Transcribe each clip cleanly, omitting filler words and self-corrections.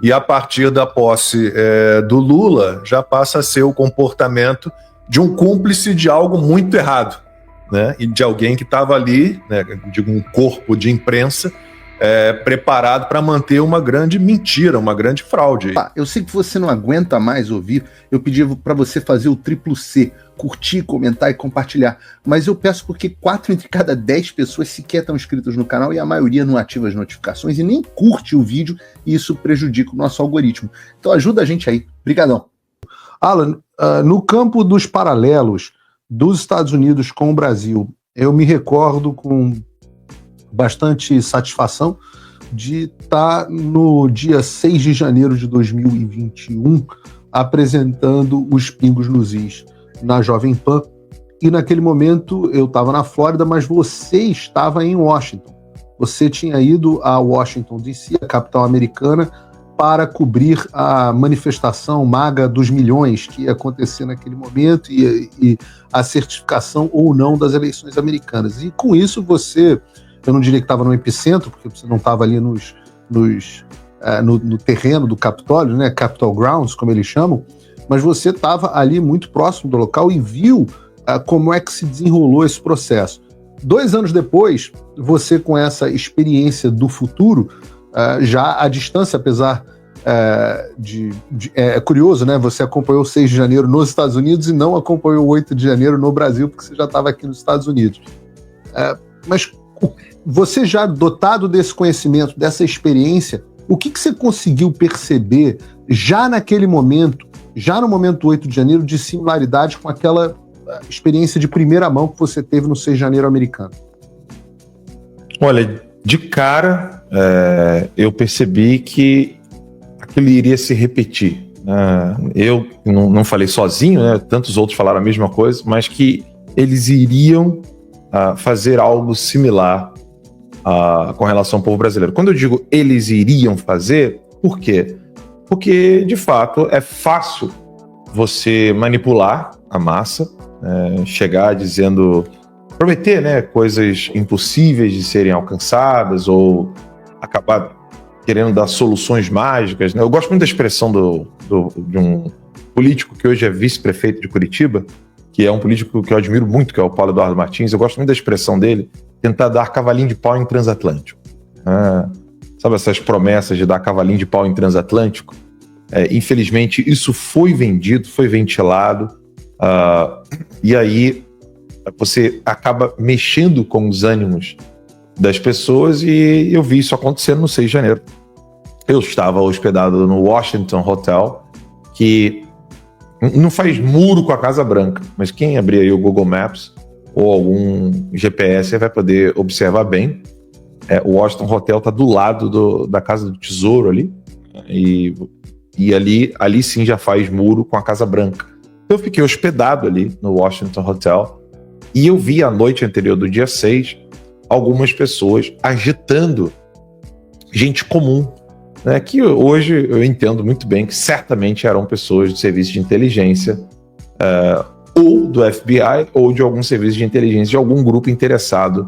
e a partir da posse do Lula já passa a ser o comportamento de um cúmplice de algo muito errado, né? E de alguém que estava ali, né, de um corpo de imprensa preparado para manter uma grande mentira, uma grande fraude. Eu sei que você não aguenta mais ouvir, eu pedi para você fazer o triplo C, curtir, comentar e compartilhar, mas eu peço porque 4 entre cada 10 pessoas sequer estão inscritas no canal e a maioria não ativa as notificações e nem curte o vídeo, e isso prejudica o nosso algoritmo. Então ajuda a gente aí. Brigadão. Alan, no campo dos paralelos dos Estados Unidos com o Brasil, eu me recordo com bastante satisfação de estar no dia 6 de janeiro de 2021 apresentando os Pingos nos Is na Jovem Pan, e naquele momento eu estava na Flórida, mas você estava em Washington. Você tinha ido a Washington DC, a capital americana, para cobrir a manifestação MAGA dos milhões que ia acontecer naquele momento e a certificação ou não das eleições americanas. E com isso você, eu não diria que estava no epicentro, porque você não estava ali no terreno do Capitólio, né, Capitol Grounds, como eles chamam, mas você estava ali muito próximo do local e viu como é que se desenrolou esse processo. 2 anos depois, você com essa experiência do futuro, já à distância, apesar é curioso, né? Você acompanhou o 6 de janeiro nos Estados Unidos e não acompanhou o 8 de janeiro no Brasil, porque você já estava aqui nos Estados Unidos. Mas você já dotado desse conhecimento, dessa experiência, o que você conseguiu perceber já naquele momento, já no momento do 8 de janeiro, de similaridade com aquela experiência de primeira mão que você teve no 6 de janeiro americano? Olha, de cara, eu percebi que aquilo iria se repetir. Eu não falei sozinho, né? Tantos outros falaram a mesma coisa, mas que eles iriam fazer algo similar com relação ao povo brasileiro. Quando eu digo eles iriam fazer, por quê? Porque, de fato, é fácil você manipular a massa, chegar dizendo... prometer, né, coisas impossíveis de serem alcançadas ou acabar querendo dar soluções mágicas, né? Eu gosto muito da expressão de um político que hoje é vice-prefeito de Curitiba, que é um político que eu admiro muito, que é o Paulo Eduardo Martins. Eu gosto muito da expressão dele, tentar dar cavalinho de pau em transatlântico. Sabe essas promessas de dar cavalinho de pau em transatlântico? Infelizmente, isso foi vendido, foi ventilado, e aí você acaba mexendo com os ânimos das pessoas, e eu vi isso acontecendo no 6 de janeiro. Eu estava hospedado no Washington Hotel, que não faz muro com a Casa Branca, mas quem abrir aí o Google Maps ou algum GPS vai poder observar bem. O Washington Hotel está do lado da Casa do Tesouro ali, e ali sim já faz muro com a Casa Branca. Eu fiquei hospedado ali no Washington Hotel, e eu vi a noite anterior do dia 6 algumas pessoas agitando gente comum, né, que hoje eu entendo muito bem que certamente eram pessoas de serviço de inteligência, ou do FBI, ou de algum serviço de inteligência, de algum grupo interessado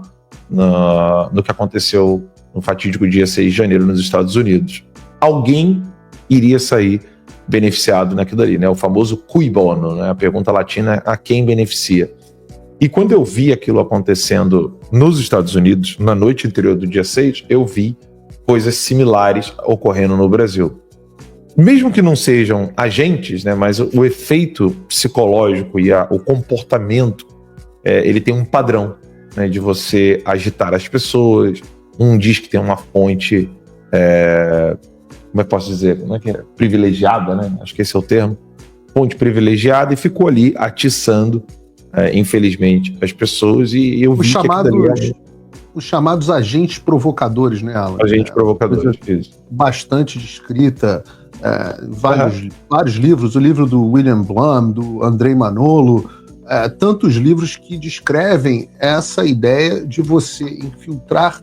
no que aconteceu no fatídico dia 6 de janeiro nos Estados Unidos. Alguém iria sair beneficiado naquilo ali, né, o famoso cui bono, né, a pergunta latina, a quem beneficia. E quando eu vi aquilo acontecendo nos Estados Unidos, na noite anterior do dia 6, eu vi coisas similares ocorrendo no Brasil. Mesmo que não sejam agentes, né, mas o efeito psicológico e o comportamento, ele tem um padrão, né, de você agitar as pessoas. Um diz que tem uma fonte, como é que posso dizer? Como é que é? Privilegiada, né? Acho que esse é o termo. Fonte privilegiada, e ficou ali atiçando, infelizmente, as pessoas, e eu vi os chamados agentes provocadores, né, Alan? Agentes provocadores, isso. Bastante descrita, vários livros, o livro do William Blum, do Andrei Manolo, tantos livros que descrevem essa ideia de você infiltrar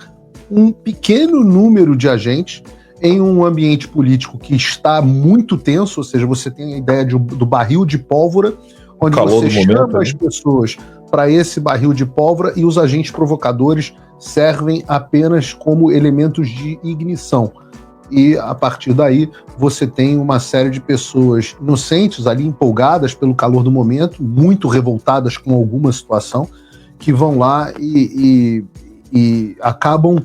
um pequeno número de agentes em um ambiente político que está muito tenso, ou seja, você tem a ideia do barril de pólvora, onde você chama as pessoas para esse barril de pólvora, e os agentes provocadores servem apenas como elementos de ignição. e a partir daí você tem uma série de pessoas inocentes ali, empolgadas pelo calor do momento, muito revoltadas com alguma situação, que vão lá e acabam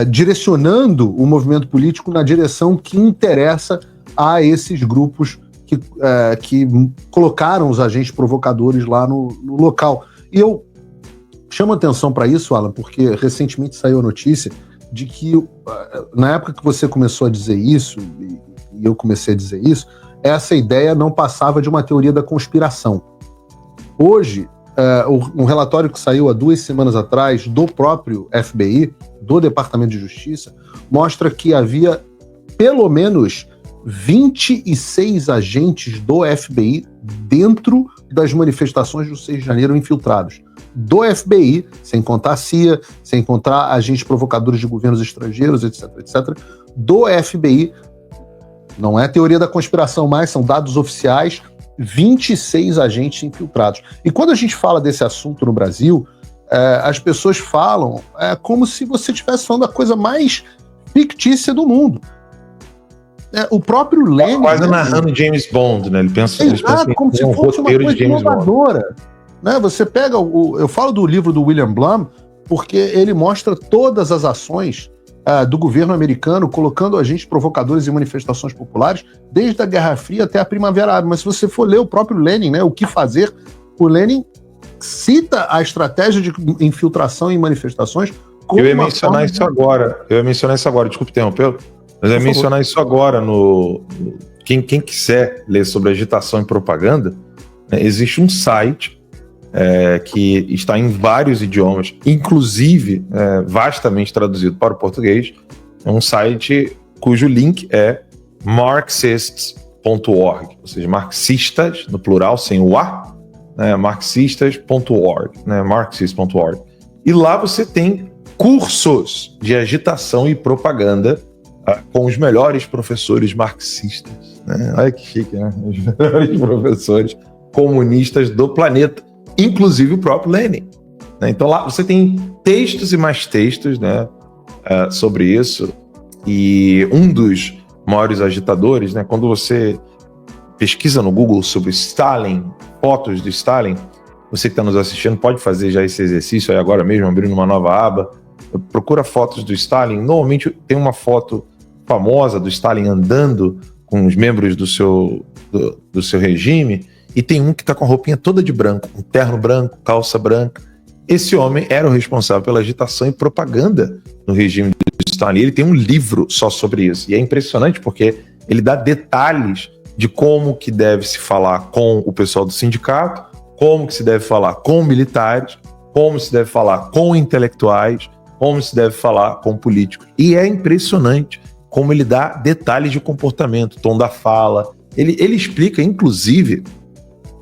direcionando o movimento político na direção que interessa a esses grupos que colocaram os agentes provocadores lá no local. E eu chamo atenção para isso, Alan, porque recentemente saiu a notícia de que, na época que você começou a dizer isso, e eu comecei a dizer isso, essa ideia não passava de uma teoria da conspiração. Hoje, um relatório que saiu há 2 semanas atrás do próprio FBI, do Departamento de Justiça, mostra que havia pelo menos 26 agentes do FBI dentro das manifestações do 6 de janeiro infiltrados. Do FBI, sem contar a CIA, sem contar agentes provocadores de governos estrangeiros, etc, etc. Do FBI, não é teoria da conspiração mais, são dados oficiais, 26 agentes infiltrados. E quando a gente fala desse assunto no Brasil, as pessoas falam como se você estivesse falando da coisa mais fictícia do mundo. O próprio Lenin... Quase narrando James Bond, né? Ele pensa como se fosse uma coisa inovadora. Né? Você pega... eu falo do livro do William Blum porque ele mostra todas as ações do governo americano colocando agentes provocadores em manifestações populares, desde a Guerra Fria até a Primavera Árabe. Mas se você for ler o próprio Lenin, né, o que fazer, o Lenin cita a estratégia de infiltração em manifestações como Eu ia mencionar isso agora, desculpe interromper, mas eu ia mencionar isso agora quem quiser ler sobre agitação e propaganda, né, existe um site que está em vários idiomas, inclusive vastamente traduzido para o português. É um site cujo link é marxists.org, ou seja, marxistas, no plural, sem o A, né, marxistas.org, né, marxist.org. E lá você tem cursos de agitação e propaganda com os melhores professores marxistas. Né? Olha que chique, né? Os melhores professores comunistas do planeta, inclusive o próprio Lenin. Né? Então lá você tem textos e mais textos, né, sobre isso. E um dos maiores agitadores, né, quando você pesquisa no Google sobre Stalin, fotos de Stalin, você que está nos assistindo pode fazer já esse exercício aí agora mesmo, abrindo uma nova aba. Procura fotos do Stalin. Normalmente tem uma foto famosa do Stalin andando com os membros do seu regime, e tem um que está com a roupinha toda de branco, um terno branco, calça branca. Esse homem era o responsável pela agitação e propaganda no regime do Stalin. Ele tem um livro só sobre isso. E é impressionante porque ele dá detalhes de como que deve se falar com o pessoal do sindicato, como que se deve falar com militares, como se deve falar com intelectuais, como se deve falar com políticos. E é impressionante como ele dá detalhes de comportamento, tom da fala. Ele explica, inclusive,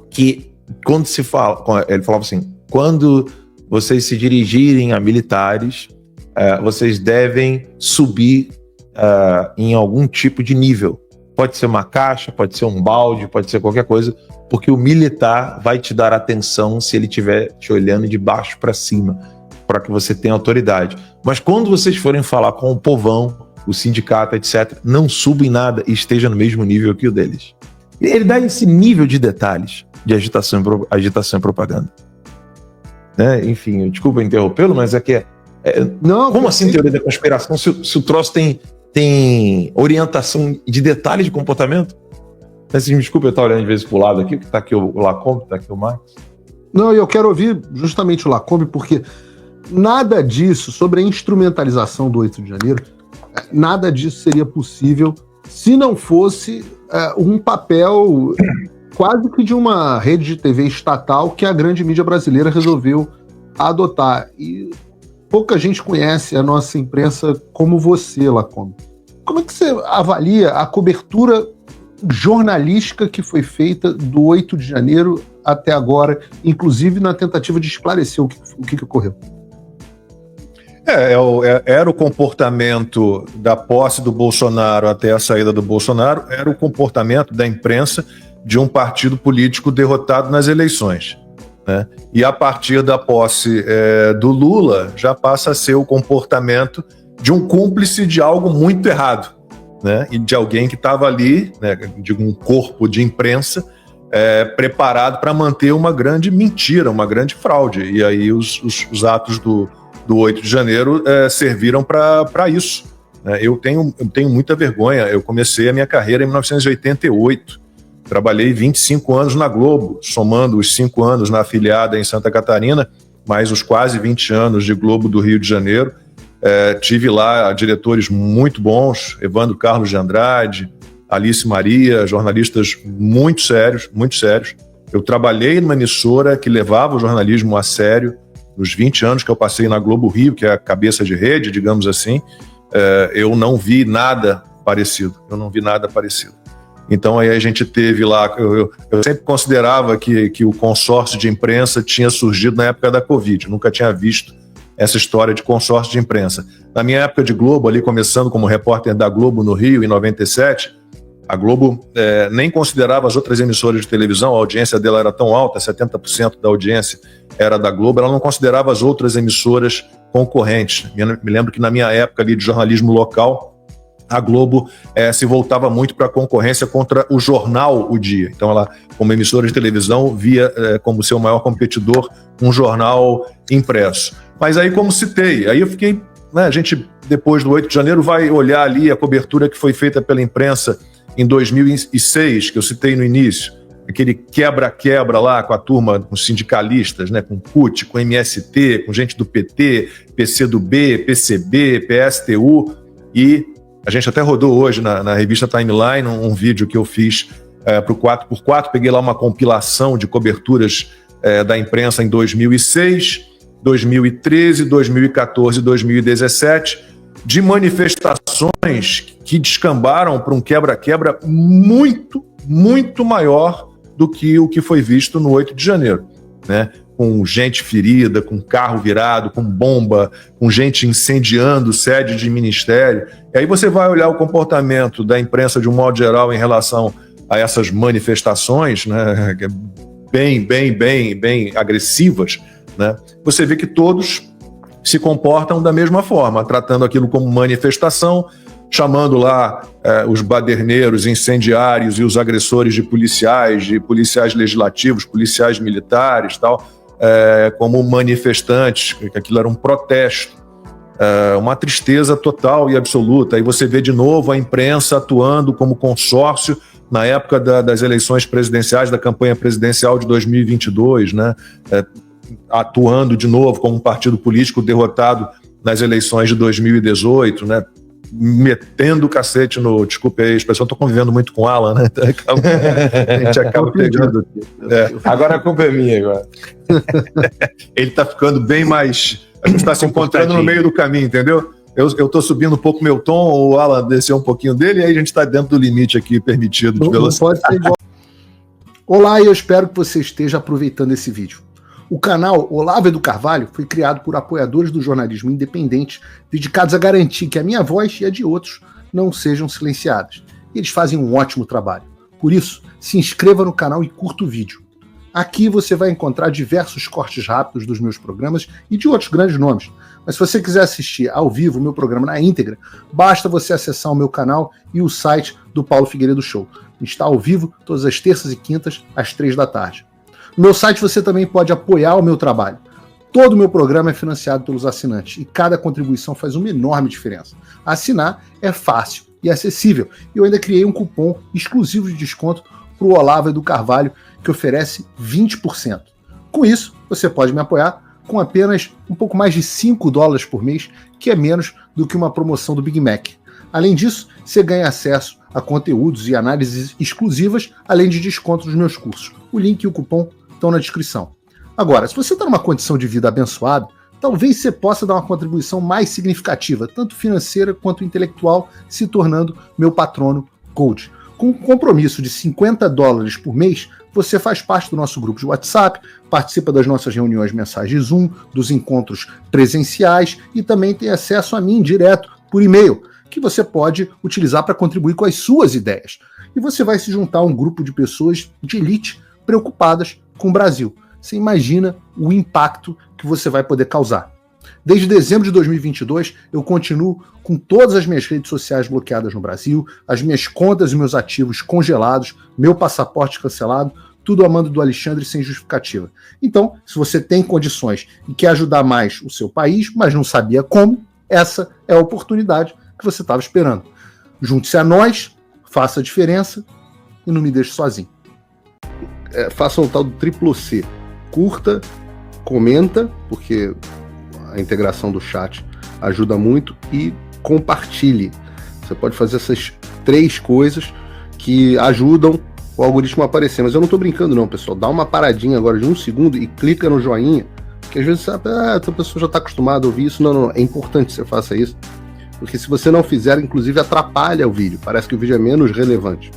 que quando se fala... Ele falava assim, quando vocês se dirigirem a militares, vocês devem subir em algum tipo de nível. Pode ser uma caixa, pode ser um balde, pode ser qualquer coisa, porque o militar vai te dar atenção se ele estiver te olhando de baixo para cima, para que você tenha autoridade. Mas quando vocês forem falar com o povão, o sindicato, etc., não suba em nada e esteja no mesmo nível que o deles. Ele dá esse nível de detalhes de agitação e propaganda. Né? Enfim, desculpa interrompê-lo, mas não, como assim teoria da conspiração se o troço tem orientação de detalhes de comportamento? Assim, me desculpa eu estar olhando de vez pro lado aqui, que está aqui o Lacombe, está aqui o Max. Não, eu quero ouvir justamente o Lacombe, porque nada disso, sobre a instrumentalização do 8 de janeiro, nada disso seria possível se não fosse um papel quase que de uma rede de TV estatal que a grande mídia brasileira resolveu adotar. E pouca gente conhece a nossa imprensa como você, Lacombe. Como é que você avalia a cobertura jornalística que foi feita do 8 de janeiro até agora, inclusive na tentativa de esclarecer o que ocorreu? Era o comportamento da posse do Bolsonaro até a saída do Bolsonaro, era o comportamento da imprensa de um partido político derrotado nas eleições. Né? E a partir da posse do Lula, já passa a ser o comportamento de um cúmplice de algo muito errado. né, e de alguém que estava ali, né, de um corpo de imprensa preparado para manter uma grande mentira, uma grande fraude. E aí os atos do 8 de janeiro serviram para isso. Eu tenho muita vergonha. Eu comecei a minha carreira em 1988. Trabalhei 25 anos na Globo, somando os 5 anos na afiliada em Santa Catarina, mais os quase 20 anos de Globo do Rio de Janeiro. Tive lá diretores muito bons, Evandro Carlos de Andrade, Alice Maria, jornalistas muito sérios, muito sérios. Eu trabalhei numa emissora que levava o jornalismo a sério, nos 20 anos que eu passei na Globo Rio, que é a cabeça de rede, digamos assim. Eu não vi nada parecido, Então aí a gente teve lá, eu sempre considerava que o consórcio de imprensa tinha surgido na época da Covid, nunca tinha visto essa história de consórcio de imprensa. Na minha época de Globo, ali começando como repórter da Globo no Rio, em 97, a Globo nem considerava as outras emissoras de televisão, a audiência dela era tão alta, 70% da audiência era da Globo, ela não considerava as outras emissoras concorrentes. Me lembro que na minha época ali de jornalismo local, a Globo se voltava muito para a concorrência contra o jornal O Dia. Então ela, como emissora de televisão, via como seu maior competidor um jornal impresso. Mas aí, como citei, aí eu fiquei... A gente, depois do 8 de janeiro, vai olhar ali a cobertura que foi feita pela imprensa em 2006, que eu citei no início, aquele quebra-quebra lá com a turma, com sindicalistas, né, com CUT, com MST, com gente do PT, PCdoB, PCB, PSTU, e a gente até rodou hoje na revista Timeline um vídeo que eu fiz para o 4x4, peguei lá uma compilação de coberturas da imprensa em 2006, 2013, 2014 e 2017, de manifestações que descambaram para um quebra-quebra muito, muito maior do que o que foi visto no 8 de janeiro, né? Com gente ferida, com carro virado, com bomba, com gente incendiando sede de ministério. E aí você vai olhar o comportamento da imprensa de um modo geral em relação a essas manifestações, né? Bem agressivas, né? Você vê que todos se comportam da mesma forma, tratando aquilo como manifestação, chamando lá os baderneiros, incendiários e os agressores de policiais legislativos, policiais militares, tal, como manifestantes, que aquilo era um protesto, uma tristeza total e absoluta. Aí você vê de novo a imprensa atuando como consórcio na época das eleições presidenciais, da campanha presidencial de 2022, né? Atuando de novo como um partido político derrotado nas eleições de 2018, né? Metendo o cacete no... Desculpe aí a expressão, estou convivendo muito com o Alan, né? A gente acaba pegando... Agora a culpa é minha, agora. Ele está ficando bem mais... A gente está se encontrando no meio do caminho, entendeu? Eu estou subindo um pouco meu tom, o Alan desceu um pouquinho dele, e aí a gente está dentro do limite aqui permitido de velocidade. Não pode ser igual. Olá, e eu espero que você esteja aproveitando esse vídeo. O canal Olavo do Carvalho foi criado por apoiadores do jornalismo independente, dedicados a garantir que a minha voz e a de outros não sejam silenciadas. Eles fazem um ótimo trabalho. Por isso, se inscreva no canal e curta o vídeo. Aqui você vai encontrar diversos cortes rápidos dos meus programas e de outros grandes nomes. Mas se você quiser assistir ao vivo o meu programa na íntegra, basta você acessar o meu canal e o site do Paulo Figueiredo Show. Está ao vivo todas as terças e quintas, às 3 da tarde. No meu site você também pode apoiar o meu trabalho. Todo o meu programa é financiado pelos assinantes e cada contribuição faz uma enorme diferença. Assinar é fácil e acessível. E eu ainda criei um cupom exclusivo de desconto para o Olavo do Carvalho que oferece 20%. Com isso, você pode me apoiar com apenas um pouco mais de $5 por mês, que é menos do que uma promoção do Big Mac. Além disso, você ganha acesso a conteúdos e análises exclusivas, além de desconto nos meus cursos. O link e o cupom estão na descrição. Agora, se você está numa condição de vida abençoada, talvez você possa dar uma contribuição mais significativa, tanto financeira quanto intelectual, se tornando meu patrono Gold. Com um compromisso de $50 por mês, você faz parte do nosso grupo de WhatsApp, participa das nossas reuniões mensais de Zoom, dos encontros presenciais e também tem acesso a mim direto por e-mail, que você pode utilizar para contribuir com as suas ideias. E você vai se juntar a um grupo de pessoas de elite preocupadas com o Brasil. Você imagina o impacto que você vai poder causar. Desde dezembro de 2022, eu continuo com todas as minhas redes sociais bloqueadas no Brasil, as minhas contas e meus ativos congelados, meu passaporte cancelado, tudo a mando do Alexandre sem justificativa. Então, se você tem condições e quer ajudar mais o seu país, mas não sabia como, essa é a oportunidade que você estava esperando. Junte-se a nós, faça a diferença e não me deixe sozinho. Faça o tal do triplo C. Curta, comenta, porque a integração do chat ajuda muito, e compartilhe. Você pode fazer essas 3 coisas que ajudam o algoritmo a aparecer. Mas eu não estou brincando não, pessoal. Dá uma paradinha agora de 1 segundo e clica no joinha, porque às vezes a pessoa já está acostumada a ouvir isso. Não. É importante que você faça isso, porque se você não fizer, inclusive atrapalha o vídeo. Parece que o vídeo é menos relevante.